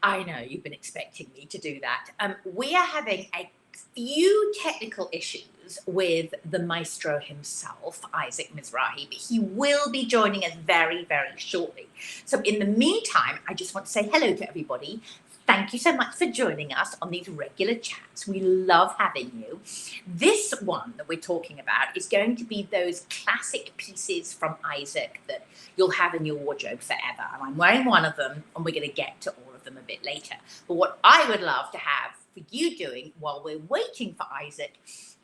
I know you've been expecting me to do that. We are having a few technical issues with the maestro himself, Isaac Mizrahi, but he will be joining us very, very shortly. So in the meantime, I just want to say hello to everybody. Thank you so much for joining us on these regular chats. We love having you. This one that we're talking about is going to be those classic pieces from Isaac that you'll have in your wardrobe forever. And I'm wearing one of them, and we're going to get to all of them a bit later. But what I would love to have for you doing while we're waiting for Isaac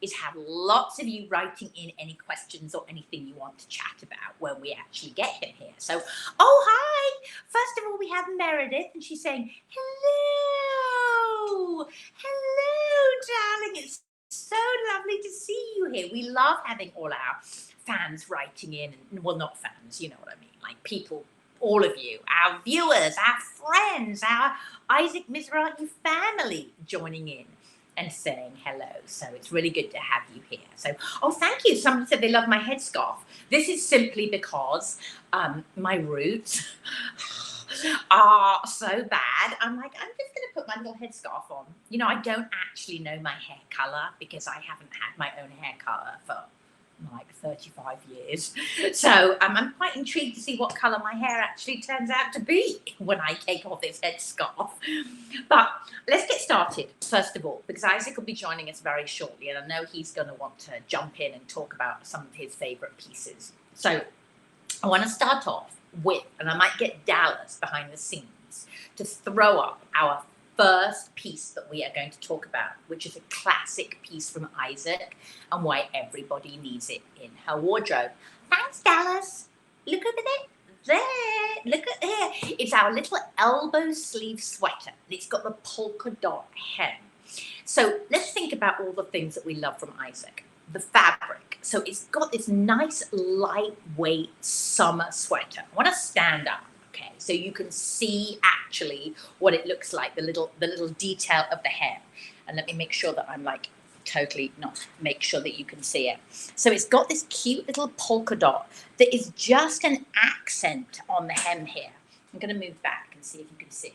is have lots of you writing in any questions or anything you want to chat about when we actually get him here. So, oh, hi. First of all, we have Meredith, and she's saying, hello. Hello, darling. It's so lovely to see you here. We love having all our fans writing in. Well, not fans, you know what I mean, like people, all of you, our viewers, our friends, our Isaac Mizrahi family joining in and saying hello. So it's really good to have you here. So, oh, thank you. Somebody said they love my headscarf. This is simply because my roots are so bad. I'm like, I'm just going to put my little headscarf on. You know, I don't actually know my hair color because I haven't had my own hair color for like 35 years. So I'm quite intrigued to see what color my hair actually turns out to be when I take off this headscarf. But let's get started, first of all, because Isaac will be joining us very shortly, and I know he's going to want to jump in and talk about some of his favorite pieces. So I want to start off with, and I might get Dallas behind the scenes to throw up our first piece that we are going to talk about, which is a classic piece from Isaac and why everybody needs it in her wardrobe. Thanks, Dallas. Look over there. Look at there. It's our little elbow sleeve sweater. It's got the polka dot hem. So let's think about all the things that we love from Isaac. The fabric. So it's got this nice lightweight summer sweater. I want to stand up. Okay, so you can see actually what it looks like, the little detail of the hem. And let me make sure that I'm like totally not make sure that you can see it. So it's got this cute little polka dot that is just an accent on the hem here. I'm going to move back and see if you can see it.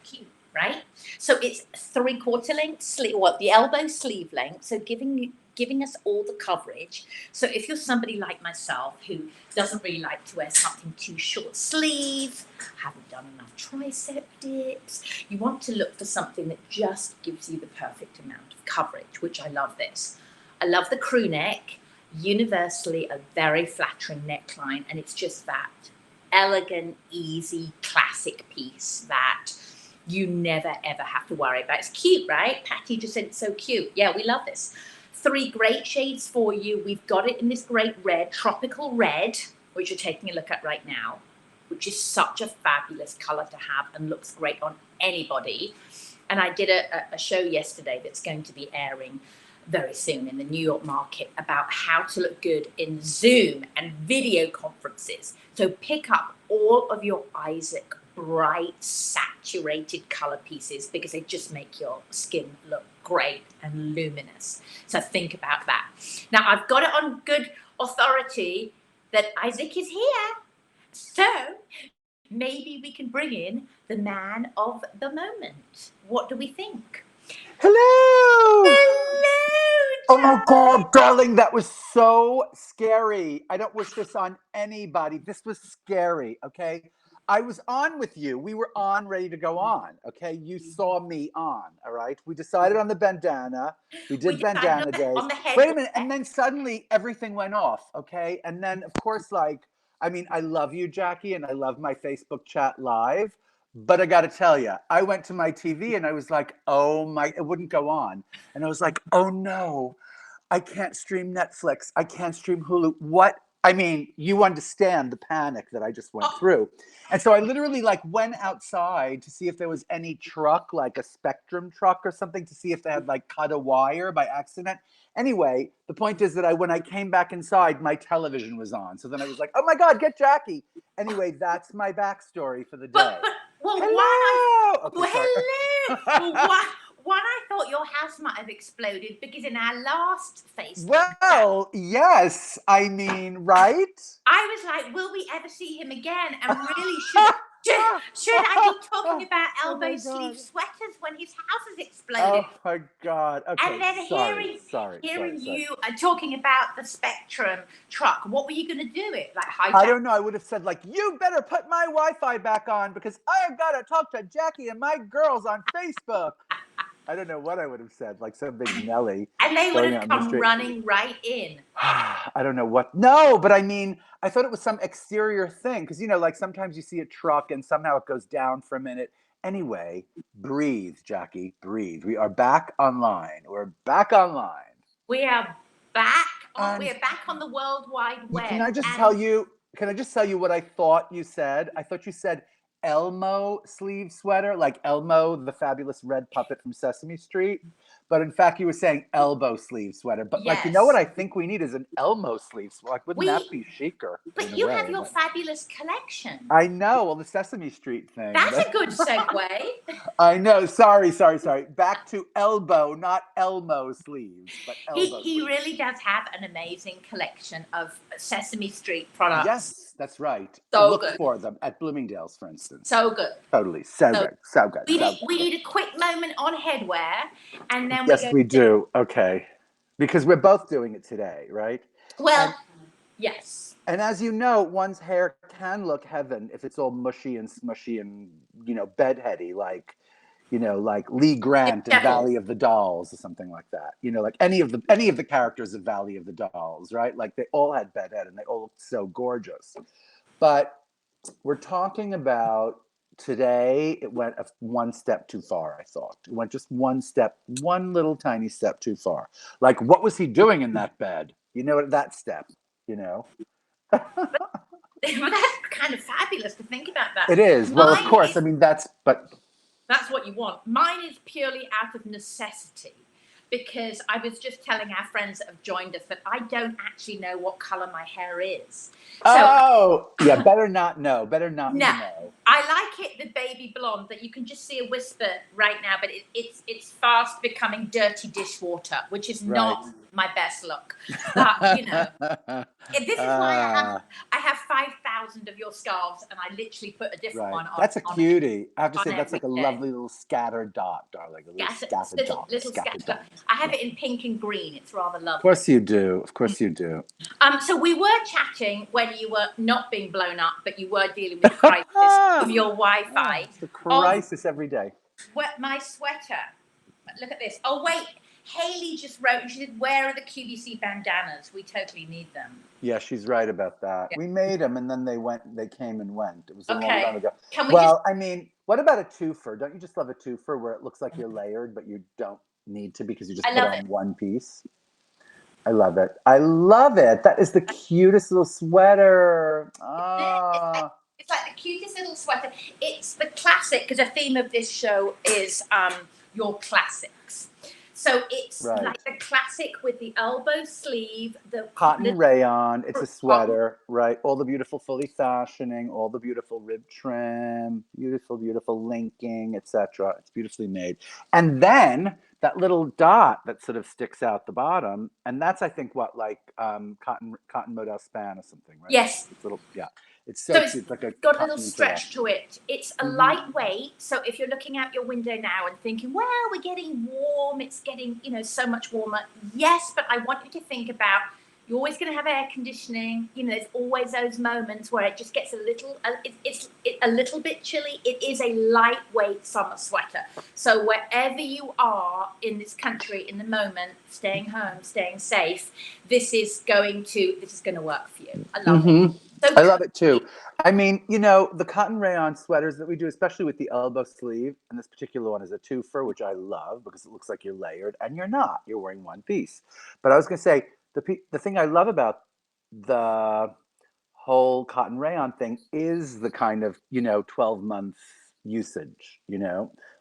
Cute, right? So it's 3/4 length sleeve, well, the elbow sleeve length, so giving us all the coverage. So if you're somebody like myself who doesn't really like to wear something too short sleeve, haven't done enough tricep dips, you want to look for something that just gives you the perfect amount of coverage, which I love this. I love the crew neck, universally a very flattering neckline, and it's just that elegant, easy, classic piece that you never ever have to worry about. It's cute, right? Patty just said it's so cute. Yeah, we love this. 3 great shades for you. We've got it in this great red, tropical red, which you're taking a look at right now, which is such a fabulous color to have and looks great on anybody. And I did a show yesterday that's going to be airing very soon in the New York market about how to look good in Zoom and video conferences. So pick up all of your Isaac bright, saturated color pieces because they just make your skin look great and luminous. So think about that. Now, I've got it on good authority that Isaac is here. So maybe we can bring in the man of the moment. What do we think? Hello! Hello, oh my God, darling, that was so scary. I don't wish this on anybody. This was scary, okay? I was on with you. We were on, ready to go on, okay? You saw me on, all right? We decided on the bandana. We did bandana days. Wait a minute, and then suddenly everything went off, okay? And then, of course, like, I mean, I love you, Jacqui, and I love my Facebook chat live, but I got to tell you, I went to my TV and I was like, oh my, it wouldn't go on. And I was like, oh no, I can't stream Netflix. I can't stream Hulu. What? I mean, you understand the panic that I just went through. And so I literally like went outside to see if there was any truck, like a Spectrum truck or something, to see if they had like cut a wire by accident. Anyway, the point is that when I came back inside, my television was on. So then I was like, oh my God, get Jacqui. Anyway, that's my backstory for the day. Well, hello. Why one, I thought your house might have exploded because in our last Facebook chat, Well, yes. I mean, right? I was like, will we ever see him again? And really, should I be talking about Oh my elbow sleeve God. sweaters when his house has exploded? Oh my God. Okay. And then hearing you talking about the Spectrum truck, what were you going to do it? Like I hijack? don't know. I would have said, like, you better put my Wi-Fi back on because I have got to talk to Jacqui and my girls on Facebook. I don't know what I would have said, like some big Nelly. And they would going have out on the come street. running right in. I don't know what. No, but I mean, I thought it was some exterior thing because, you know, like sometimes you see a truck and somehow it goes down for a minute. Anyway, breathe, Jacqui, breathe. We are back online. We're back online. We are back. And We are back on the World Wide Web. can I just tell you? Can I just tell you what I thought you said? I thought you said Elmo sleeve sweater, like Elmo, the fabulous red puppet from Sesame Street. But in fact, you were saying elbow sleeve sweater. But like, you know what I think we need is an Elmo sleeve sweater. Like, wouldn't that be chicer? But you have your fabulous collection. I know. Well, the Sesame Street thing. That's a good segue. I know. Sorry. Back to elbow, not Elmo sleeves, but elbow He sleeves. really does have an amazing collection of Sesame Street products. Yes, that's right. So look good. for them at Bloomingdale's, for instance. So good. Totally. So good. So good. We need a quick moment on headwear, and then we do. Okay. Because we're both doing it today, right? Well, yes. And as you know, one's hair can look heaven if it's all mushy and smushy and, you know, bedheady, like, you know, like Lee Grant in Valley of the Dolls or something like that. You know, like any of the characters of Valley of the Dolls, right? Like they all had bedhead and they all looked so gorgeous. But we're talking about today, it went one step too far, I thought. It went just one little tiny step too far. Like, what was he doing in that bed? You know, that step, you know? But that's kind of fabulous to think about that. It is. Well, of course. I mean, that's what you want. Mine is purely out of necessity. Because I was just telling our friends that have joined us that I don't actually know what color my hair is. Yeah, better not know. Know. I like it, the baby blonde, that you can just see a whisper right now, but it's fast becoming dirty dishwater, which is not my best look. But, you know, this is why I have 5,000 of your scarves, and I literally put a different one on. That's a cutie. I have to say, that's like a lovely little scattered dot, darling. A little scattered dot. I have it in pink and green. It's rather lovely. Of course you do. So we were chatting when you were not being blown up, but you were dealing with the crisis of your Wi-Fi. It's a crisis every day. My sweater. Look at this. Oh, wait. Haley just wrote, she said, where are the QVC bandanas? We totally need them. Yeah, she's right about that. Yeah. We made them and then they came and went. It was a long time ago. I mean, what about a twofer? Don't you just love a twofer where it looks like you're layered, but you don't need to because you just put on one piece? I love it. That is the cutest little sweater. It's like the cutest little sweater. It's the classic, because the theme of this show is your classics. So it's like the classic with the elbow sleeve, the cotton rayon. It's a sweater, right? All the beautiful fully fashioning, all the beautiful rib trim, beautiful linking, etc. It's beautifully made. And then that little dot that sort of sticks out the bottom, and that's, I think, what, like cotton modal span or something, right? Yes. It's little, yeah. It's so cute. It's like got a little stretch to it. It's a lightweight. So if you're looking out your window now and thinking, well, we're getting warm, it's getting, so much warmer. Yes, but I want you to think about, you're always going to have air conditioning. There's always those moments where it just gets a little bit chilly. It is a lightweight summer sweater. So wherever you are in this country in the moment, staying home, staying safe, this is going to work for you. I love it. So I love it too. I mean, the cotton rayon sweaters that we do, especially with the elbow sleeve, and this particular one is a twofer, which I love because it looks like you're layered, and you're not. You're wearing one piece. But I was going to say, the thing I love about the whole cotton rayon thing is the kind of, 12-month usage,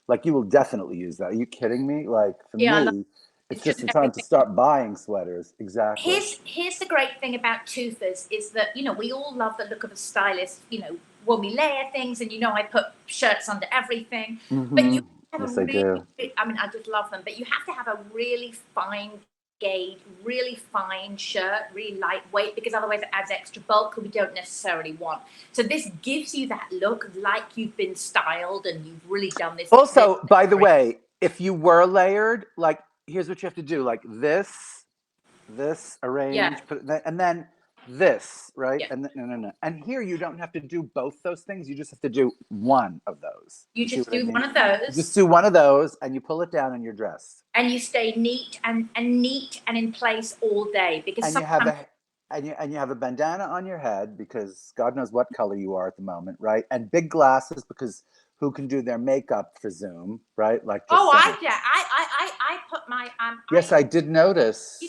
Like, you will definitely use that. Are you kidding me? Like, for me, it's just the time to start buying sweaters. Exactly. Here's the great thing about twofers is that, we all love the look of a stylist, when we layer things, and I put shirts under everything. But have a Yes, I really, do. I mean, I just love them, but you have to have a really fine gauge, really fine shirt, really lightweight, because otherwise it adds extra bulk that we don't necessarily want. So this gives you that look like you've been styled and you've really done this. Also, by the way, if you were layered, like, here's what you have to do: like this, Yeah, arrange, put, and then this, right? yeah. And then, no. And here you don't have to do both those things. You just have to do one of those. You You see just what I do mean? one of You just those, do one of those, and you pull it down, and you're dressed. and you stay neat and neat and in place all day, because And you have sometimes, a and you have a bandana on your head because God knows what color you are at the moment, right? And big glasses because who can do their makeup for Zoom, right? Like, just oh, saying. I put my Yes, I did you know what, I notice.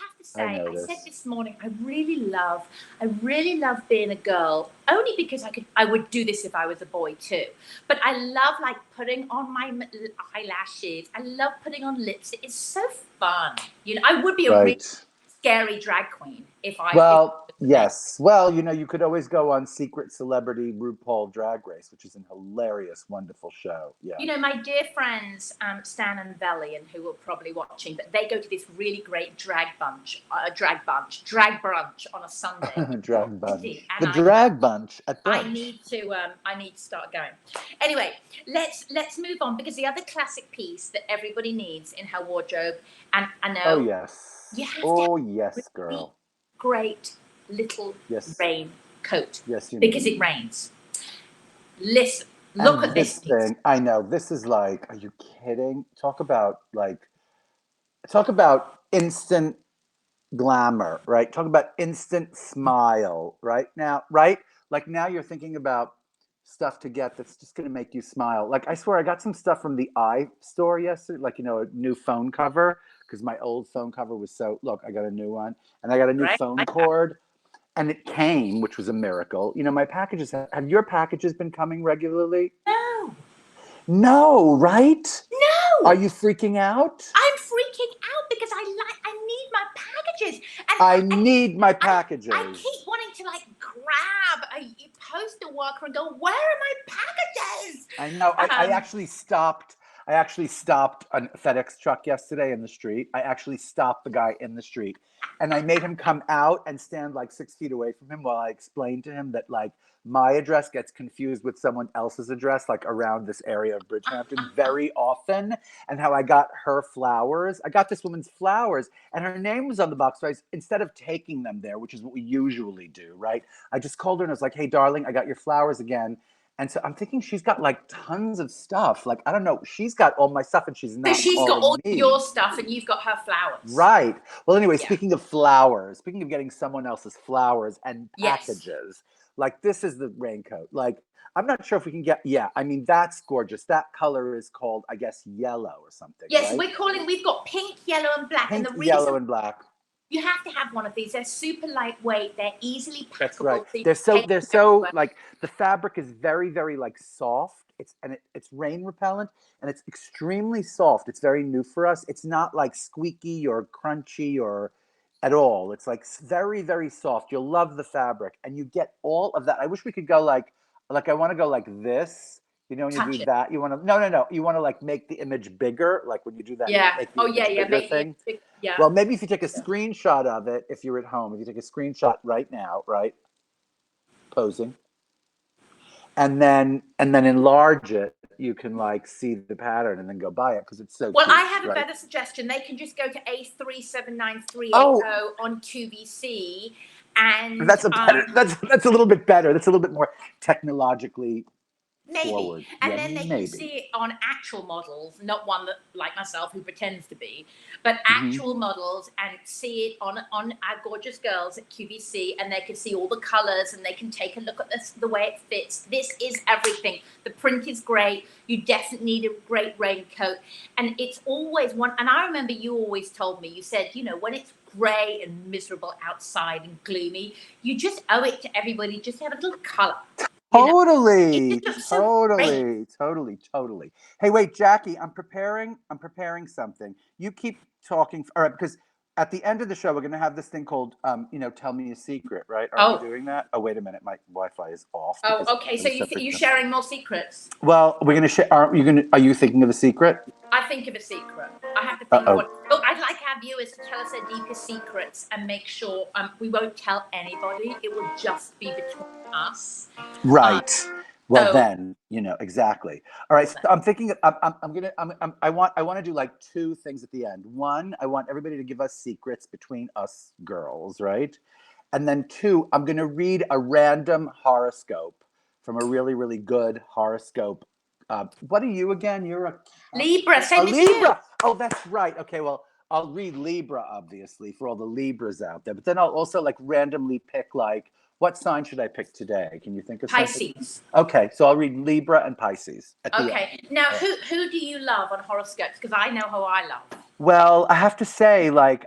have to I say, I said noticed. this morning, I really love being a girl, only because I would do this if I was a boy too. But I love like putting on my eyelashes. I love putting on lipstick. It's so fun. You know, I would be a really Right. scary drag queen if I Well, was a man. yes. Well, you could always go on Secret Celebrity RuPaul Drag Race, which is an hilarious, wonderful show. Yeah. You know, my dear friends, Stan and Belly, and who are probably watching, but they go to this really great drag brunch on a Sunday. Drag bunch. City, and The drag bunch at brunch. I need to start going. Anyway, let's move on, because the other classic piece that everybody needs in her wardrobe, and I Oh, know you yes. have to have Oh, a yes, really girl. great little Yes. rain coat, Yes, you because need. it rains. Listen, look And at this this piece. thing, I know, this is like, are you kidding? Talk about instant glamour, right? Talk about instant smile, right? Now, right? Like, now you're thinking about stuff to get that's just going to make you smile. Like, I swear I got some stuff from the iStore yesterday, like, a new phone cover, because my old phone cover was so, look, I got a new one, and I got a new Right? phone Like that. cord, and it came, which was a miracle. My packages, have your packages been coming regularly? No, No, right? Are no. you freaking out? I'm freaking out because I need my packages, and I and need my I packages. keep wanting to like grab a postal worker and go, where are my packages? I know. I Um, actually stopped. I actually stopped a FedEx truck yesterday in the street. I actually stopped the guy in the street, and I made him come out and stand like 6 feet away from him while I explained to him that, like, my address gets confused with someone else's address, like around this area of Bridgehampton, very often, and how I got her flowers. I got this woman's flowers, and her name was on the box. So instead of taking them there, which is what we usually do, right? I just called her and I was like, "Hey, darling, I got your flowers again." And so I'm thinking she's got like tons of stuff. Like, I don't know, she's got all my stuff and she's so not she's got all calling your me. stuff and you've got her flowers. Right. Well, anyway, Yeah. speaking of flowers, speaking of getting someone else's flowers and Yes. packages, like, this is the raincoat. Like, I'm not sure if we can get, yeah, I mean, that's gorgeous. That color is called, I guess, yellow or something, Yes, right? we've got pink, yellow, and black. And Pink, the reason yellow, and black. you have to have one of these, they're super lightweight, they're easily That's right. packable, so you They're can so take they're them so everywhere. like, the fabric is very, very like soft. It's rain repellent, and it's extremely soft. It's very new for us. It's not like squeaky or crunchy or at all. It's like very, very soft. You'll love the fabric, and you get all of that. I wish we could go like I want to go like this. When you do Touch it. that, you want to no. You want to like make the image bigger. Like, when you do that, you Yeah. make the Oh, yeah, image yeah. bigger Make the thing. yeah. Well, maybe if you take a screenshot of it, if you're at home, if you take a screenshot right now, right, posing, and then enlarge it, you can like see the pattern and then go buy it because it's so Well, I cute, have a right? better suggestion. They can just go to A379380 Oh, on QVC, and that's a better. That's a little bit better. That's a little bit more technologically maybe. forward. And Yeah, then they can maybe. see it on actual models, not one that, like myself, who pretends to be, but Hmm. actual models, and see it on our gorgeous girls at QVC, and they can see all the colors, and they can take a look at this, the way it fits. This is everything. The print is great. You definitely need a great raincoat. And it's always one, and I remember you always told me, you said, when it's grey and miserable outside and gloomy, you just owe it to everybody just to have a little color. You know, it Totally, just looks so great. totally, totally, totally. Hey, wait, Jackie, I'm preparing something. You keep talking, all right? Because at the end of the show, we're going to have this thing called, tell me a secret, right? Aren't we Oh, doing that? Oh, wait a minute. My Wi-Fi is off oh, because okay. I So was so you freaked out. sharing more secrets? Well, we're going to share. Are you thinking of a secret? I think of a secret. I have to think Uh-oh. what. Oh, I'd like our viewers to tell us their deepest secrets and make sure we won't tell anybody. It will just be between us. Right. Well, So then, exactly. All right. So I'm thinking. I want to do like two things at the end. One, I want everybody to give us secrets between us girls, right? And then two, I'm going to read a random horoscope from a really, really good horoscope. What are you again? You're Libra, a same as you. Libra. Oh, that's right. Okay, well, I'll read Libra, obviously, for all the Libras out there. But then I'll also like randomly pick like, what sign should I pick today? Can you think of something? Pisces. Okay, so I'll read Libra and Pisces at the end. Okay. Now, who do you love on horoscopes? Because I know who I love. Well, I have to say, like,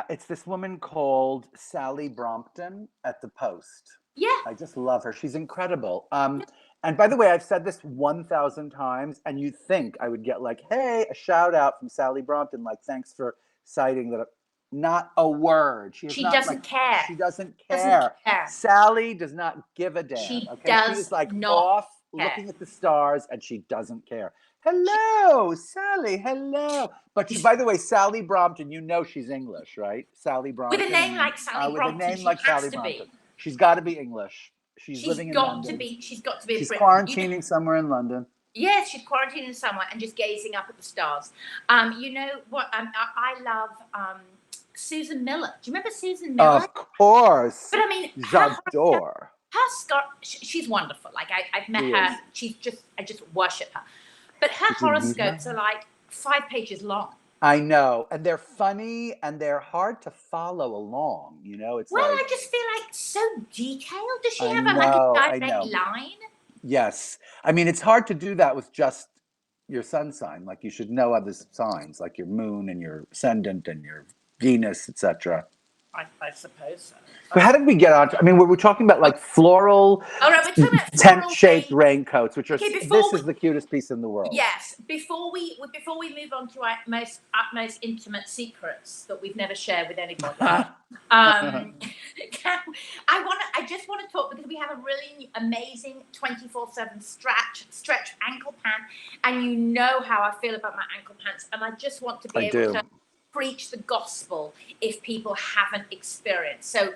it's this woman called Sally Brompton at the Post. Yeah. I just love her. She's incredible. And by the way, I've said this 1,000 times, and you'd think I would get like, hey, a shout out from Sally Brompton, like, thanks for citing that. Not a word. She doesn't care. She doesn't care. Sally does not give a damn. She She is like off looking at the stars, and she doesn't care. Hello, Sally. Hello. But by the way, Sally Brompton, she's English, right? Sally Brompton. With a name like Sally Brompton, with a name like Sally Brompton. She's got to be English. She's living in London. She's got to be. She's quarantining somewhere in London. Yes, she's quarantining somewhere and just gazing up at the stars. You know what? I love Susan Miller. Do you remember Susan Miller? Of course. But I mean, J'adore. She's wonderful. Like I've met her. I just worship her. But her horoscopes are like 5 pages long. I know, and they're funny and they're hard to follow along. It's I just feel like so detailed. Does she have a direct line? Yes, I mean it's hard to do that with just your sun sign. Like you should know other signs, like your moon and your ascendant and your Venus, etc. I suppose so. But how did we get on? I mean, we're talking about like floral, tent-shaped raincoats, which are. This is the cutest piece in the world. Yes. Before we move on to our utmost intimate secrets that we've never shared with anybody, I just want to talk because we have a really amazing 24/7 stretch ankle pant, and you know how I feel about my ankle pants, and I just want to be able to preach the gospel if people haven't experienced. So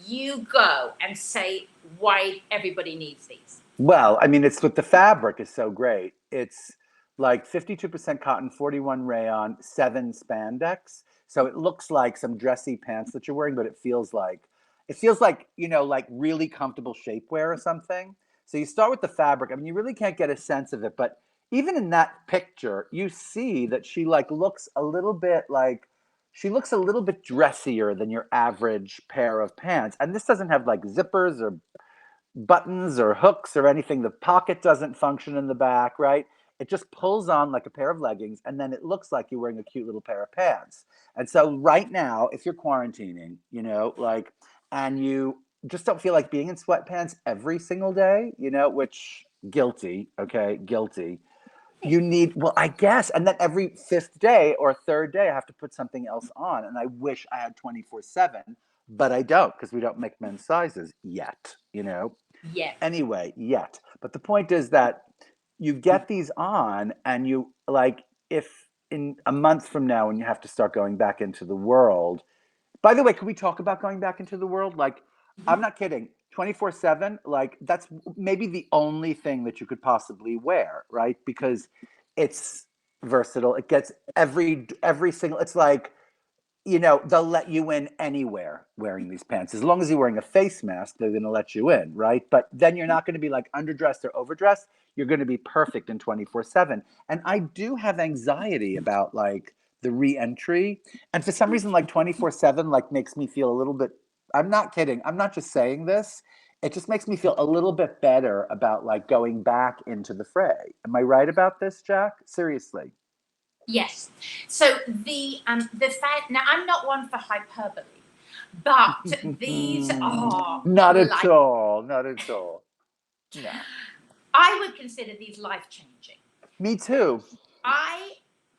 you go and say why everybody needs these. Well, I mean, it's what the fabric is so great. It's like 52% cotton, 41 rayon, 7 spandex. So it looks like some dressy pants that you're wearing, but it feels like like really comfortable shapewear or something. So you start with the fabric. I mean, you really can't get a sense of it, but even in that picture, you see that she looks a little bit dressier than your average pair of pants. And this doesn't have like zippers or buttons or hooks or anything. The pocket doesn't function in the back, right? It just pulls on like a pair of leggings, and then it looks like you're wearing a cute little pair of pants. And so right now, if you're quarantining, and you just don't feel like being in sweatpants every single day, which guilty. You need, I guess, and then every 5th day or 3rd day, I have to put something else on. And I wish I had 24/7, but I don't because we don't make men's sizes yet, Yet. Anyway, yet. But the point is that you get these on and you if in a month from now when you have to start going back into the world, by the way, can we talk about going back into the world? I'm not kidding. 24/7, that's maybe the only thing that you could possibly wear, right? Because it's versatile. It gets every single. It's like, they'll let you in anywhere wearing these pants. As long as you're wearing a face mask, they're going to let you in, right? But then you're not going to be like underdressed or overdressed. You're going to be perfect in 24/7. And I do have anxiety about the re-entry, and for some reason 24/7 makes me feel a little bit. I'm not kidding. I'm not just saying this. It just makes me feel a little bit better about going back into the fray. Am I right about this, Jack? Seriously. Yes. So the fact, now I'm not one for hyperbole, but these are not at all. Not at all. No. I would consider these life-changing. Me too. I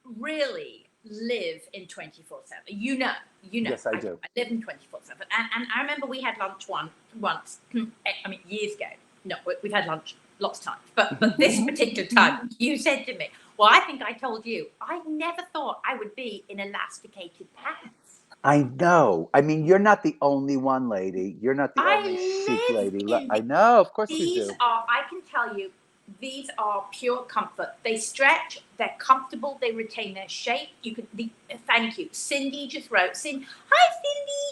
really live in 24/7. You know, Yes, I do. I live in 24/7. And I remember we had lunch once, I mean, years ago. No, we've had lunch lots of times. But this particular time, you said to me, well, I think I told you, I never thought I would be in elasticated pants. I know. I mean, you're not the only one, lady. You're not the I only chic live lady. in I know, of course you these do. are, I can tell you, these are pure comfort. They stretch, they're comfortable, they retain their shape. You can, thank you. Cindy just wrote, hi, Cindy.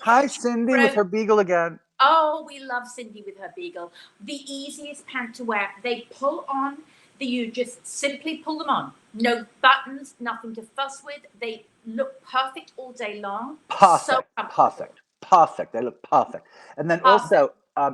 Hi, Cindy, with her beagle again. Oh, we love Cindy with her beagle. The easiest pant to wear. They pull on. You just simply pull them on. No buttons, nothing to fuss with. They look perfect all day long. Perfect, So perfect. They look perfect. And then perfect. also,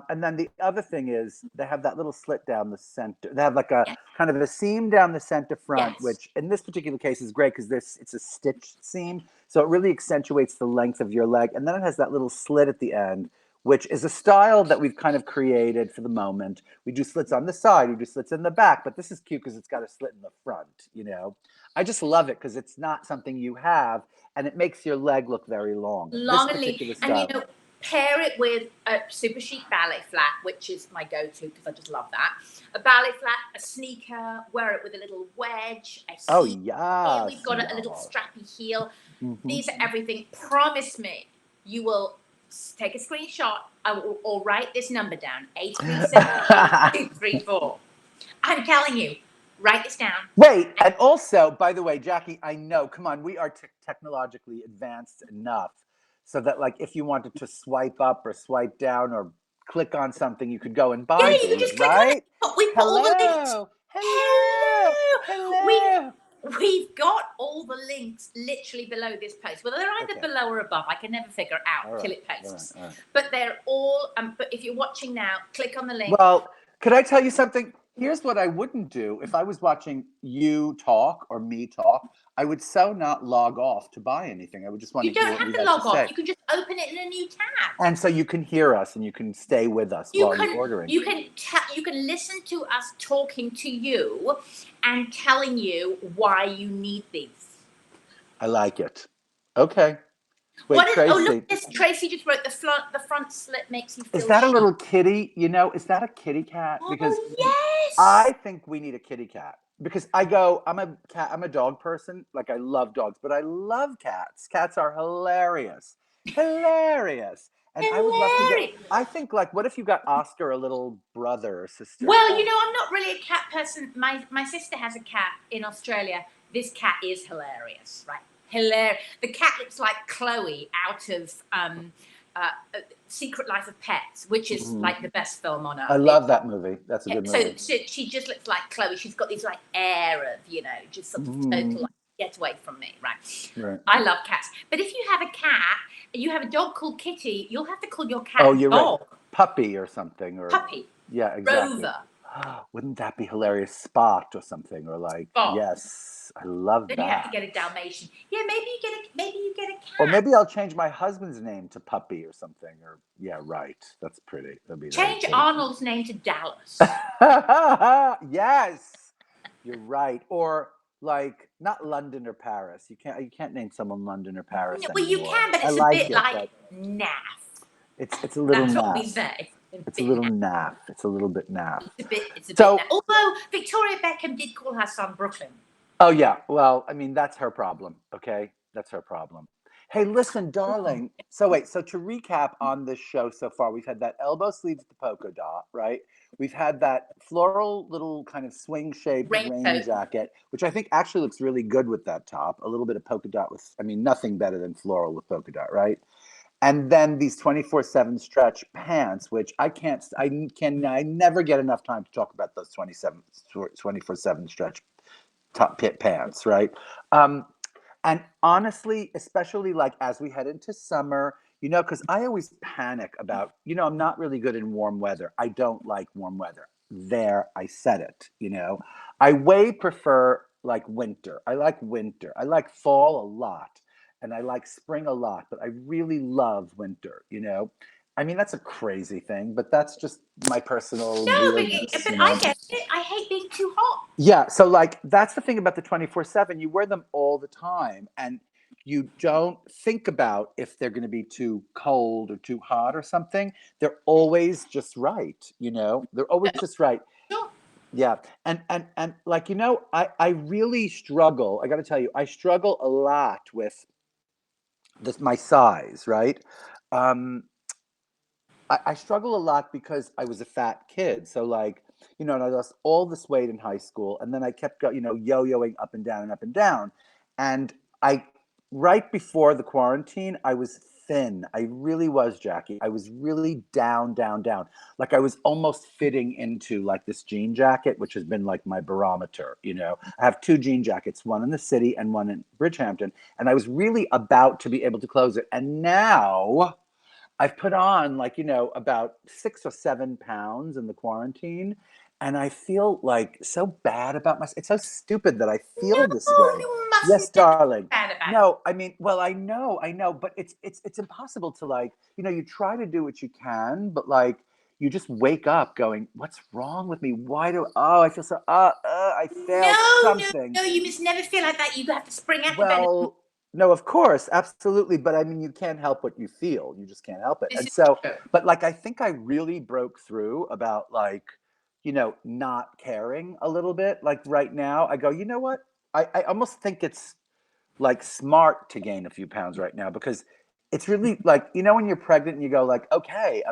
and then the other thing is they have that little slit down the center. They have like a kind of a seam down the center front, which in this particular case is great because it's a stitched seam. So it really accentuates the length of your leg. And then it has that little slit at the end, which is a style that we've kind of created for the moment. We do slits on the side, we do slits in the back, but this is cute because it's got a slit in the front, you know. I just love it because it's not something you have, and it makes your leg look very long. Long and lean. And you know, pair it with a super chic ballet flat, which is my go-to because I just love that. A ballet flat, a sneaker, wear it with a little wedge. Oh, yeah. We've got a little strappy heel. These are everything. Promise me you will take a screenshot or write this number down, 837-234. I'm telling you, write this down. Wait, and also, by the way, Jacqui, I know, come on, we are technologically advanced enough so that, like, if you wanted to swipe up or swipe down or click on something, you could go and buy you could just click on it. We put all the links. Hello. We've got all the links literally below this post. Well, they're either below or above. I can never figure out till it posts. But they're all, but if you're watching now, click on the link. Well, could I tell you something? Here's what I wouldn't do if I was watching you talk or me talk. I would so not log off to buy anything. I would just want to hear what we had to say. You don't have to log off. You can just open it in a new tab. And so you can hear us and you can stay with us while you're ordering. You can listen to us talking to you and telling you why you need these. I like it. Okay. Wait, Tracy. Oh, look, Tracy just wrote the front slit makes you feel. Is that a little kitty? You know, is that a kitty cat? Because yes, I think we need a kitty cat. Because I'm a dog person. Like I love dogs, but I love cats. Cats are hilarious. Hilarious. And I would love to get, I think, like, what if you got Oscar a little brother or sister? Well, you know, I'm not really a cat person. My sister has a cat in Australia. This cat is hilarious, right? Hilarious. The cat looks like Chloe out of Secret Life of Pets, which is like the best film on earth. I love that movie. That's a good movie. So she just looks like Chloe. She's got this like air of, you know, just sort of total like, get away from me, right? I love cats. But if you have a cat, you have a dog called Kitty, you'll have to call your cat dog. Right. Puppy or something. Or Puppy. Yeah, exactly. Rover. Wouldn't that be hilarious? Spot or something, or like yes, I love that. Then you have to get a Dalmatian. Yeah, maybe you get a cat. Or maybe I'll change my husband's name to Puppy or something. Or that's pretty. That'd be change Arnold's name to Dallas. Yes, you're right. Or like not London or Paris. You can't name someone London or Paris. Well, you can, but it's a bit like naff. It's a little naff. That's what we say. It's a little naff. It's a little bit naff. It's a bit naff. Although Victoria Beckham did call her son Brooklyn. Oh, yeah. Well, I mean, that's her problem. Okay. That's her problem. Hey, listen, darling. So to recap on this show so far, we've had that elbow sleeve with the polka dot, right? We've had that floral little kind of swing shaped rain jacket, which I think actually looks really good with that top. A little bit of polka dot nothing better than floral with polka dot, right? And then these 24/7 stretch pants, which I never get enough time to talk about those 24/7 stretch top pit pants, right? And honestly, especially like as we head into summer, you know, because I always panic about, you know, I'm not really good in warm weather. I don't like warm weather. There, I said it, you know. I way prefer like winter. I like winter. I like fall a lot. And I like spring a lot, but I really love winter, you know? I mean, that's a crazy thing, but that's just my personal weirdness. But I get it. I hate being too hot. Yeah, so like, that's the thing about the 24/7. You wear them all the time. And you don't think about if they're going to be too cold or too hot or something. They're always just right, you know? They're always just right. Sure. Yeah. And like, you know, I really struggle. I got to tell you, I struggle a lot with this my size, right? Um I struggle a lot because I was a fat kid. So like, you know, and I lost all this weight in high school, and then I kept you know, yo-yoing up and down and up and down. And I right before the quarantine, I was thin. I really was, Jackie. I was really down, down, down. Like I was almost fitting into like this jean jacket, which has been like my barometer, you know. I have two jean jackets, one in the city and one in Bridgehampton, and I was really about to be able to close it. And now I've put on like, you know, about 6 or 7 pounds in the quarantine. And I feel like so bad about myself. It's so stupid that I No, feel this way. you Yes, mustn't feel darling. bad about it. No, I mean, well, I know, but it's impossible to like, you know, you try to do what you can, but like you just wake up going, what's wrong with me? Why do I feel so I failed No, no, something. no, you must never feel like that. You have to spring out of bed. Well, no, of course, absolutely. But I mean, you can't help what you feel. You just can't help it. This And is so, true. but like, I think I really broke through about like, you know, not caring a little bit. Like right now, I go, you know what? I almost think it's like smart to gain a few pounds right now because it's really like, you know, when you're pregnant and you go like, okay,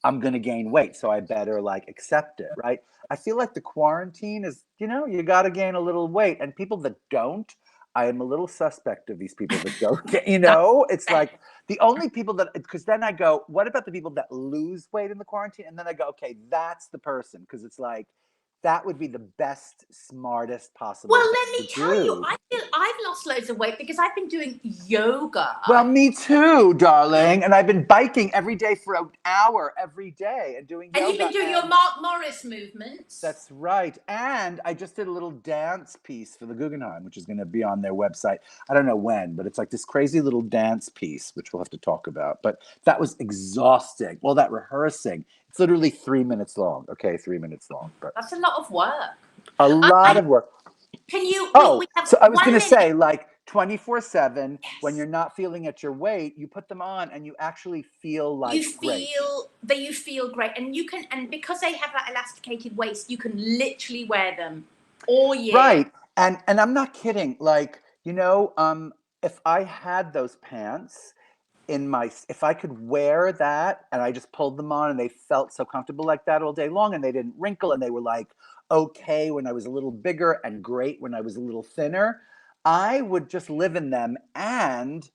I'm gonna gain weight, so I better like accept it, right? I feel like the quarantine is, you know, you got to gain a little weight, and people that don't, I am a little suspect of these people that don't get, you know, it's like the only people that, because then I go, what about the people that lose weight in the quarantine? And then I go, okay, that's the person, because it's like, that would be the best, smartest possible Well, thing let me to tell you, do. I feel I've lost loads of weight because I've been doing yoga. Well, me too, darling. And I've been biking every day for an hour every day and doing And you've been yoga. doing your And Mark Morris movements. that's right. And I just did a little dance piece for the Guggenheim, which is going to be on their website. I don't know when, but it's like this crazy little dance piece, which we'll have to talk about. But that was exhausting. Well, that rehearsing, it's literally 3 minutes long. Okay, 3 minutes long, but That's a lot of work. a lot I of work. can you Oh, we have so I was going one to minute. say, like 24/7, when Yes. you're not feeling at your weight, you put them on and you actually feel You like great. feel that you feel great, and you can, and because they have that elasticated waist, you can literally wear them all year. Right. And I'm not kidding. Like, you know, if I had those pants in my, if I could wear that and I just pulled them on and they felt so comfortable like that all day long and they didn't wrinkle and they were like okay when I was a little bigger and great when I was a little thinner, I would just live in them and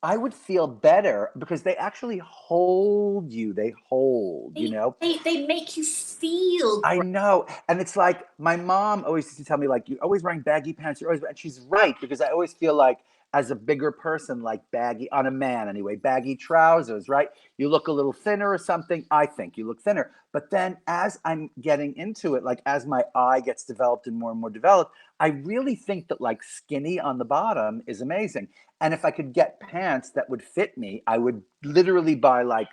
I would feel better because they actually hold you. They hold, you They know? they make you feel I great. know. And it's like my mom always used to tell me, like, you're always wearing baggy pants. You're always, and she's right, because I always feel like as a bigger person, like baggy on a man anyway, baggy trousers, right? You look a little thinner or something. I think you look thinner. But then as I'm getting into it, like as my eye gets developed and more developed, I really think that like skinny on the bottom is amazing. And if I could get pants that would fit me, I would literally buy like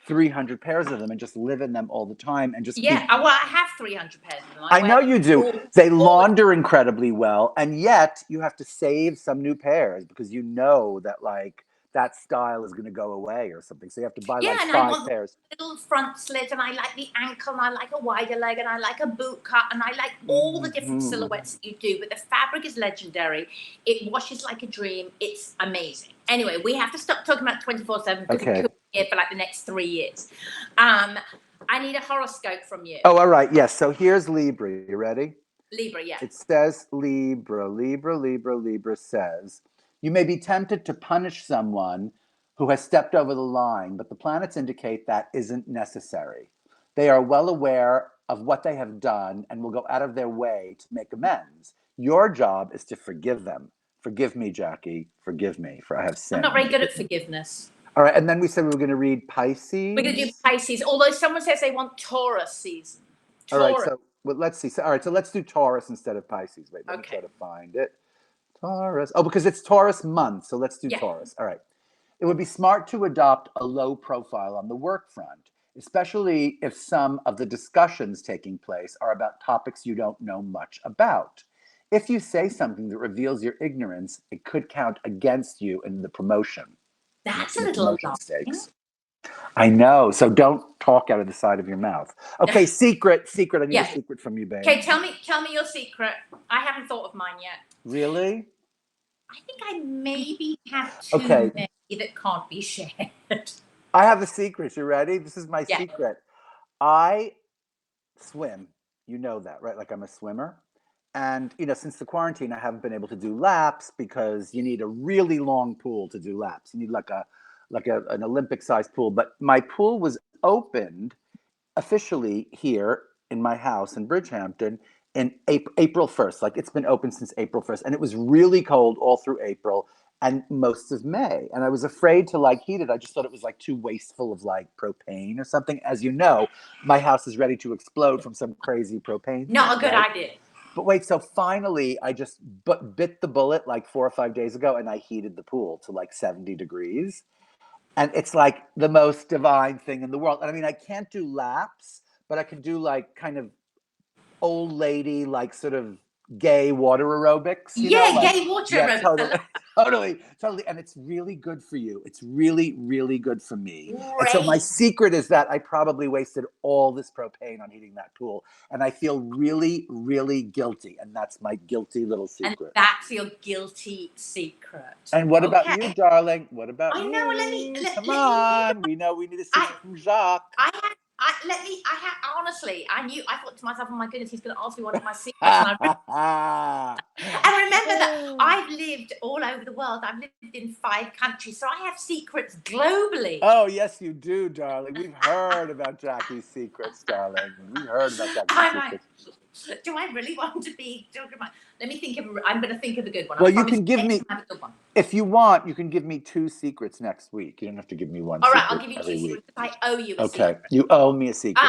300 pairs of them and just live in them all the time and just Yeah, keep. well, I have 300 pairs of them. I I wear know them you do. all, They all the launder incredibly well, and yet you have to save some new pairs because you know that like that style is going to go away or something. So you have to buy yeah, like and I 5 pairs. want the little front slit, and I like the ankle, and I like a wider leg, and I like a boot cut, and I like all the different Mhm. silhouettes that you do. But the fabric is legendary. It washes like a dream. It's amazing. Anyway, we have to stop talking about 24/7 because we Okay. could be here for like the next 3 years. Um, I need a horoscope from you, Oh, all right. Yes. So here's Libra. You ready? Libra. Yeah. It says Libra says, you may be tempted to punish someone who has stepped over the line, but the planets indicate that isn't necessary. They are well aware of what they have done and will go out of their way to make amends. Your job is to forgive them. Forgive me, Jackie. Forgive me, for I have I'm not very sinned. good at forgiveness. All right. And then we said we were going to read We're going to do Pisces. Pisces, although someone says they want Taurus season. All right. Taurus. So well, let's see. So, all right. So let's do Taurus instead of Pisces. Wait, let me try Okay. to find it. Taurus. Oh, because it's Taurus month, so let's do Yeah. Taurus. All right. It would be smart to adopt a low profile on the work front, especially if some of the discussions taking place are about topics you don't know much about. If you say something that reveals your ignorance, it could count against you in the promotion. That's a In the little promotion alarming. stakes. I know. So don't talk out of the side of your mouth. Okay, secret. I need a Yeah. secret from you, babe. Okay, tell me your secret. I haven't thought of mine yet. Really? I think I maybe have Okay. too many that can't be shared. I have a secret. You ready? This is my Yeah. secret. I swim. You know that, right? Like I'm a swimmer. And, since the quarantine, I haven't been able to do laps because you need a really long pool to do laps. You need an Olympic sized pool. But my pool was opened officially here in my house in Bridgehampton in April 1st. Like it's been open since April 1st. And it was really cold all through April and most of May. And I was afraid to heat it. I just thought it was too wasteful of propane or something. As you know, my house is ready to explode from some crazy propane. Not a good right? idea. But wait, so finally I just bit the bullet 4 or 5 days ago and I heated the pool to 70 degrees. And it's the most divine thing in the world. And I mean, I can't do laps, but I can do kind of old lady, sort of gay water aerobics, Gay water yeah, aerobics. totally. And it's really good for you. It's really, really good for me. And so my Great. secret is that I probably wasted all this propane on heating that pool. And I feel really, really guilty. And that's my guilty little secret. And that's your guilty secret. And what about you, darling? What about you? I know. Come on. We know we need a secret from Jacques. Honestly, I thought to myself, oh my goodness, he's going to ask me one of my secrets. And remember that I've lived all over the world. I've lived in 5 countries, so I have secrets globally. Oh, yes, you do, darling. We've heard about Jacqui's secrets, darling. We've heard about Jacqui's secrets. Do I really want to be talking about? Let me think of. I'm going to think of a good one. Well, you can give me, if you want, you can give me 2 secrets next week. You don't have to give me one. All right, I'll give you 2 secrets. I owe you a secret. Okay, you owe me a secret.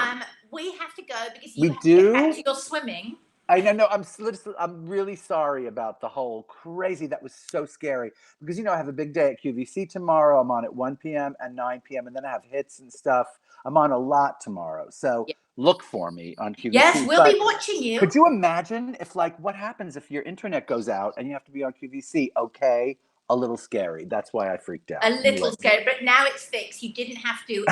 We have to go because you have to get back to your swimming. I know. I'm really sorry about the whole crazy. That was so scary because I have a big day at QVC tomorrow. I'm on at 1 p.m. and 9 p.m. and then I have hits and stuff. I'm on a lot tomorrow, so look for me on QVC. Yes, we'll be watching you. Could you imagine if what happens if your internet goes out and you have to be on QVC? Okay, a little scary. That's why I freaked out. A little scary, but now it's fixed. You didn't have to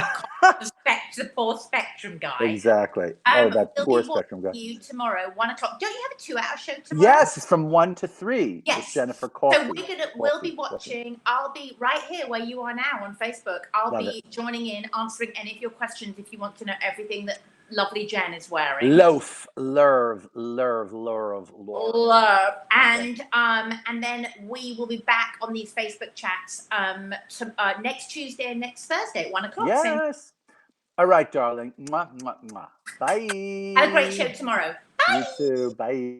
the poor Spectrum guy. Exactly. That poor Spectrum guy. You tomorrow, 1 o'clock. Don't you have a 2-hour show tomorrow? Yes, it's from 1 to 3. Yes. With Jennifer Coffey. So we'll be watching. I'll be right here where you are now on Facebook. I'll be joining in, answering any of your questions if you want to know everything that lovely Jen is wearing. Lurv. And then we will be back on these Facebook chats next Tuesday and next Thursday at 1 o'clock. Yes. All right, darling. Mwah, mwah, mwah. Bye. Have a great show tomorrow. Bye. You too. Bye.